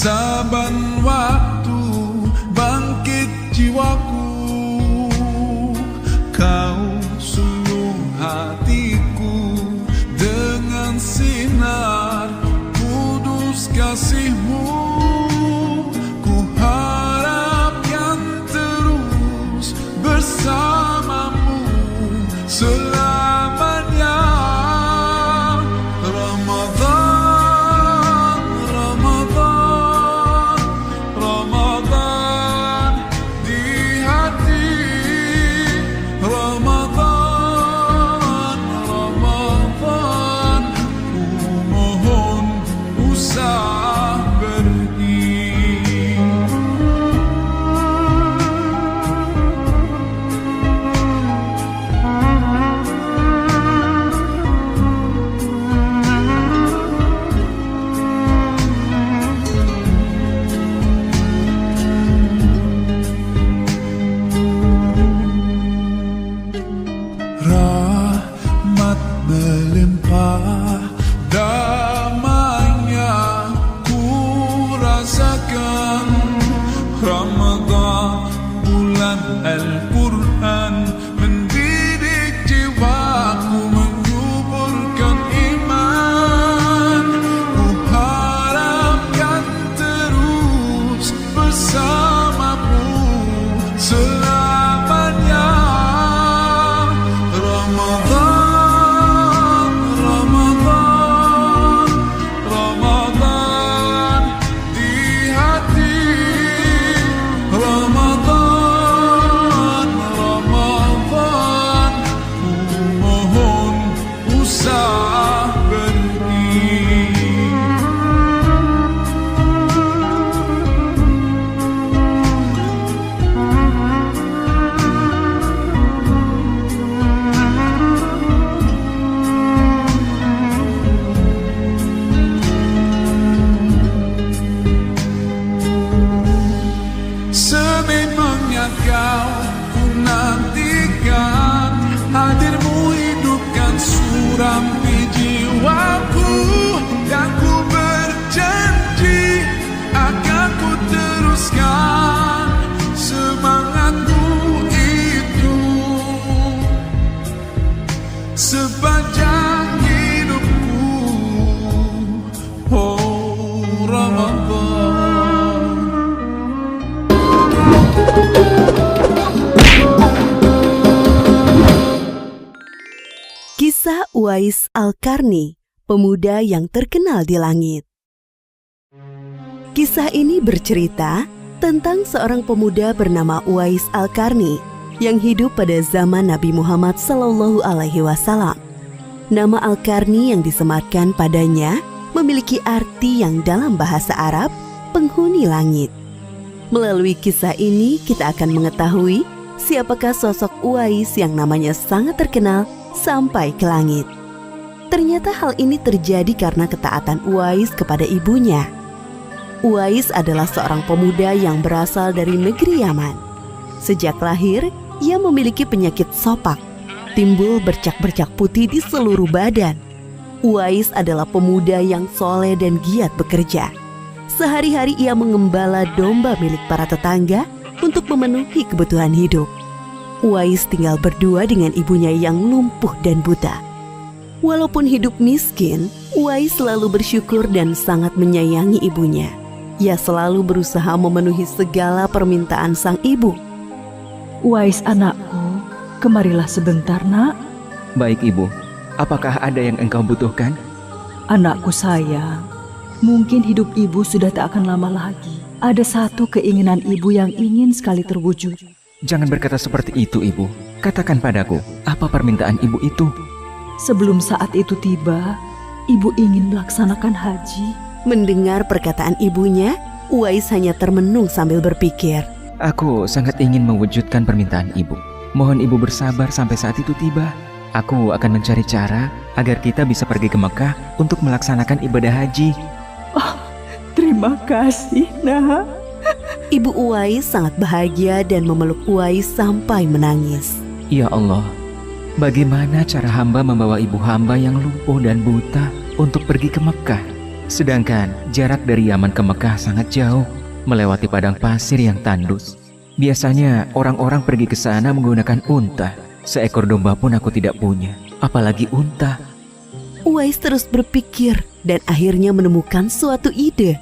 Saban waktu bangkit jiwaku, kau sungguh hatiku dengan sinar kudus kasih-Mu. Ku harapkan terus bersama-Mu selamanya. Ramadan, Ramadan, Ramadan di hati. Ramadan, Ramadan, ku mohon usah pergi. Rahmat melimpah, damainya ku rasakan. Ramadan, bulan Al-Quran, mendidik jiwaku, menyuburkan iman. Ku harapkan terus bersama-Mu selamanya. Ramadan, Ramadan, Ramadan di hati. Ramadan, Ramadan, ku mohon usah pergi. Sememangnya kau ku nantikan, hadir-Mu hidupkan suram di jiwaku. Dan ku berjanji akan ku teruskan semangatku itu sepanjang hidupku. Oh Ramadan. Kisah Uwais Al-Qarni, pemuda yang terkenal di langit. Kisah ini bercerita tentang seorang pemuda bernama Uwais Al-Qarni yang hidup pada zaman Nabi Muhammad SAW. Nama Al-Qarni yang disematkan padanya memiliki arti yang dalam bahasa Arab, penghuni langit. Melalui kisah ini kita akan mengetahui siapakah sosok Uwais yang namanya sangat terkenal sampai ke langit. Ternyata hal ini terjadi karena ketaatan Uwais kepada ibunya. Uwais adalah seorang pemuda yang berasal dari negeri Yaman. Sejak lahir, ia memiliki penyakit sopak, timbul bercak-bercak putih di seluruh badan. Uwais adalah pemuda yang soleh dan giat bekerja. Sehari-hari ia mengembala domba milik para tetangga untuk memenuhi kebutuhan hidup. Uwais tinggal berdua dengan ibunya yang lumpuh dan buta. Walaupun hidup miskin, Uwais selalu bersyukur dan sangat menyayangi ibunya. Ia selalu berusaha memenuhi segala permintaan sang ibu. Uwais anakku, kemarilah sebentar nak. Baik ibu, apakah ada yang engkau butuhkan? Anakku sayang, mungkin hidup ibu sudah tak akan lama lagi. Ada satu keinginan ibu yang ingin sekali terwujud. Jangan berkata seperti itu ibu. Katakan padaku, apa permintaan ibu itu? Sebelum saat itu tiba, ibu ingin melaksanakan haji. Mendengar perkataan ibunya, Uwais hanya termenung sambil berpikir. Aku sangat ingin mewujudkan permintaan ibu. Mohon ibu bersabar sampai saat itu tiba. Aku akan mencari cara agar kita bisa pergi ke Mekah untuk melaksanakan ibadah haji. Terima kasih, Nak. Ibu Uwais sangat bahagia dan memeluk Uwais sampai menangis. Ya Allah, bagaimana cara hamba membawa ibu hamba yang lumpuh dan buta untuk pergi ke Mekah? Sedangkan jarak dari Yaman ke Mekah sangat jauh, melewati padang pasir yang tandus. Biasanya orang-orang pergi ke sana menggunakan unta. Seekor domba pun aku tidak punya, apalagi unta. Uwais terus berpikir dan akhirnya menemukan suatu ide.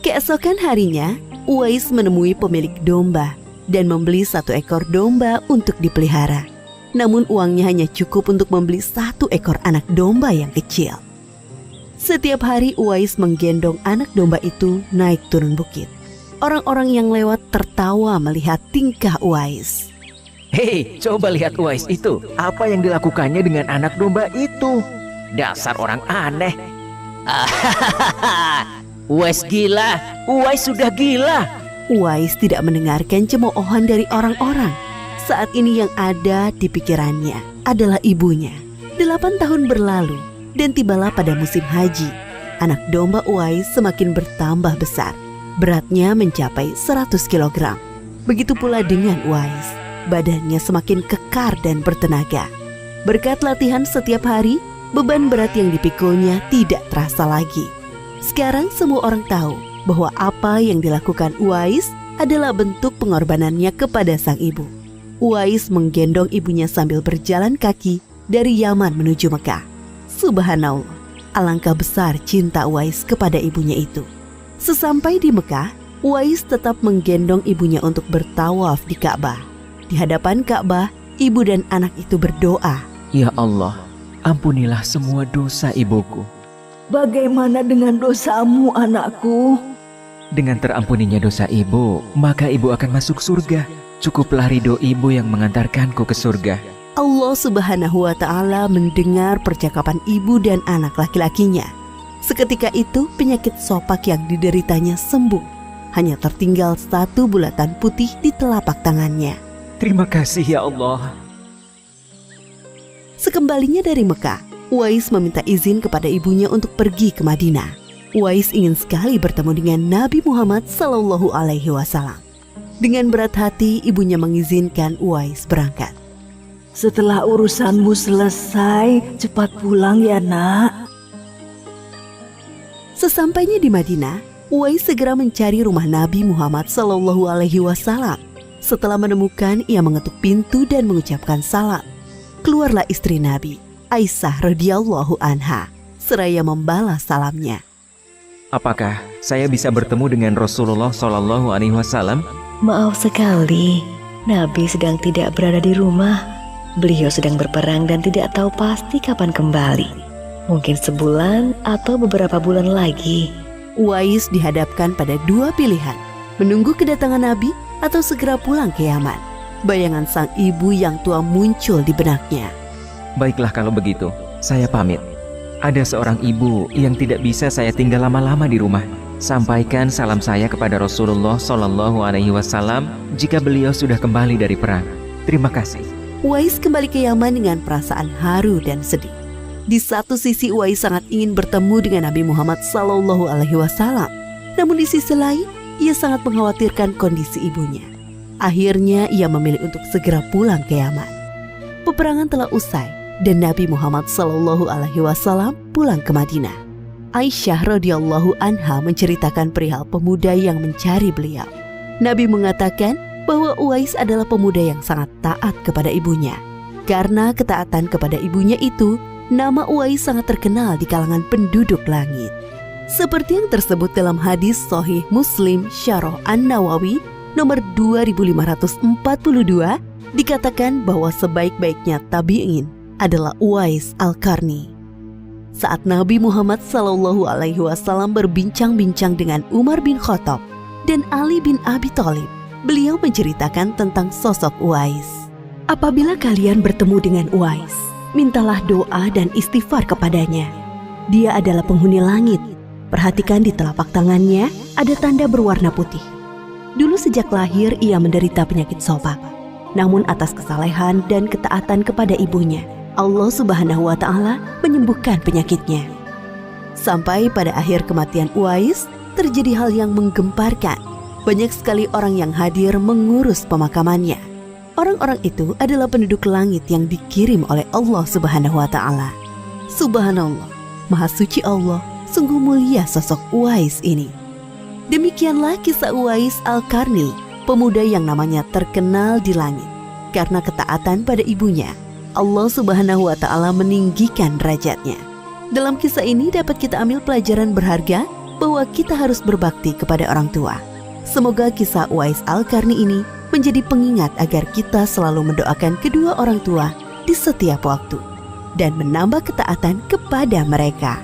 Keesokan harinya, Uwais menemui pemilik domba dan membeli 1 ekor domba untuk dipelihara. Namun uangnya hanya cukup untuk membeli 1 ekor anak domba yang kecil. Setiap hari Uwais menggendong anak domba itu naik turun bukit. Orang-orang yang lewat tertawa melihat tingkah Uwais. Hei, coba lihat Uwais itu. Apa yang dilakukannya dengan anak domba itu? Dasar orang aneh. Uwais gila. Uwais sudah gila. Uwais tidak mendengarkan cemoohan dari orang-orang. Saat ini yang ada di pikirannya adalah ibunya. 8 tahun berlalu dan tibalah pada musim haji. Anak domba Uwais semakin bertambah besar. Beratnya mencapai 100 kg. Begitu pula dengan Uwais. Badannya semakin kekar dan bertenaga. Berkat latihan setiap hari, beban berat yang dipikulnya tidak terasa lagi. Sekarang semua orang tahu bahwa apa yang dilakukan Uwais adalah bentuk pengorbanannya kepada sang ibu. Uwais menggendong ibunya sambil berjalan kaki dari Yaman menuju Mekah. Subhanallah, alangkah besar cinta Uwais kepada ibunya itu. Sesampai di Mekah, Uwais tetap menggendong ibunya untuk bertawaf di Ka'bah. Di hadapan Ka'bah, ibu dan anak itu berdoa. Ya Allah, ampunilah semua dosa ibuku. Bagaimana dengan dosamu, anakku? Dengan terampuninya dosa ibu, maka ibu akan masuk surga. Cukuplah ridho ibu yang mengantarkanku ke surga. Allah Subhanahu wa Ta'ala mendengar percakapan ibu dan anak laki-lakinya. Seketika itu penyakit sopak yang dideritanya sembuh. Hanya tertinggal 1 bulatan putih di telapak tangannya. Terima kasih ya Allah. Sekembalinya dari Mekah, Uwais meminta izin kepada ibunya untuk pergi ke Madinah. Uwais ingin sekali bertemu dengan Nabi Muhammad SAW. Dengan berat hati, ibunya mengizinkan Uwais berangkat. Setelah urusanmu selesai, cepat pulang ya, Nak. Sesampainya di Madinah, Uwais segera mencari rumah Nabi Muhammad SAW. Setelah menemukan, ia mengetuk pintu dan mengucapkan salam. Keluarlah istri Nabi, Aisyah radhiyallahu anha, seraya membalas salamnya. Apakah saya bisa bertemu dengan Rasulullah SAW? Maaf sekali, Nabi sedang tidak berada di rumah. Beliau sedang berperang dan tidak tahu pasti kapan kembali. Mungkin sebulan atau beberapa bulan lagi. Uwais dihadapkan pada 2 pilihan, menunggu kedatangan Nabi atau segera pulang ke Yaman. Bayangan sang ibu yang tua muncul di benaknya. Baiklah kalau begitu, saya pamit. Ada seorang ibu yang tidak bisa saya tinggal lama-lama di rumah. Sampaikan salam saya kepada Rasulullah SAW jika beliau sudah kembali dari perang. Terima kasih. Uwais kembali ke Yaman dengan perasaan haru dan sedih. Di satu sisi Uwais sangat ingin bertemu dengan Nabi Muhammad SAW. Namun di sisi lain, ia sangat mengkhawatirkan kondisi ibunya. Akhirnya ia memilih untuk segera pulang ke Yaman. Peperangan telah usai dan Nabi Muhammad SAW pulang ke Madinah. Aisyah radhiyallahu anha menceritakan perihal pemuda yang mencari beliau. Nabi mengatakan bahwa Uwais adalah pemuda yang sangat taat kepada ibunya. Karena ketaatan kepada ibunya itu, nama Uwais sangat terkenal di kalangan penduduk langit. Seperti yang tersebut dalam hadis Sahih Muslim Syarah An-Nawawi nomor 2542, dikatakan bahwa sebaik-baiknya tabi'in adalah Uwais Al-Qarni. Saat Nabi Muhammad SAW berbincang-bincang dengan Umar bin Khattab dan Ali bin Abi Thalib, beliau menceritakan tentang sosok Uwais. Apabila kalian bertemu dengan Uwais, mintalah doa dan istighfar kepadanya. Dia adalah penghuni langit. Perhatikan di telapak tangannya ada tanda berwarna putih. Dulu sejak lahir ia menderita penyakit sopak. Namun atas kesalehan dan ketaatan kepada ibunya, Allah Subhanahu wa Ta'ala menyembuhkan penyakitnya. Sampai pada akhir kematian Uwais, terjadi hal yang menggemparkan. Banyak sekali orang yang hadir mengurus pemakamannya. Orang-orang itu adalah penduduk langit yang dikirim oleh Allah Subhanahu wa Ta'ala. Subhanallah, Maha Suci Allah, sungguh mulia sosok Uwais ini. Demikianlah kisah Uwais Al-Qarni, pemuda yang namanya terkenal di langit. Karena ketaatan pada ibunya, Allah Subhanahu wa Ta'ala meninggikan derajatnya. Dalam kisah ini dapat kita ambil pelajaran berharga bahwa kita harus berbakti kepada orang tua. Semoga kisah Uwais Al-Qarni ini menjadi pengingat agar kita selalu mendoakan kedua orang tua di setiap waktu dan menambah ketaatan kepada mereka.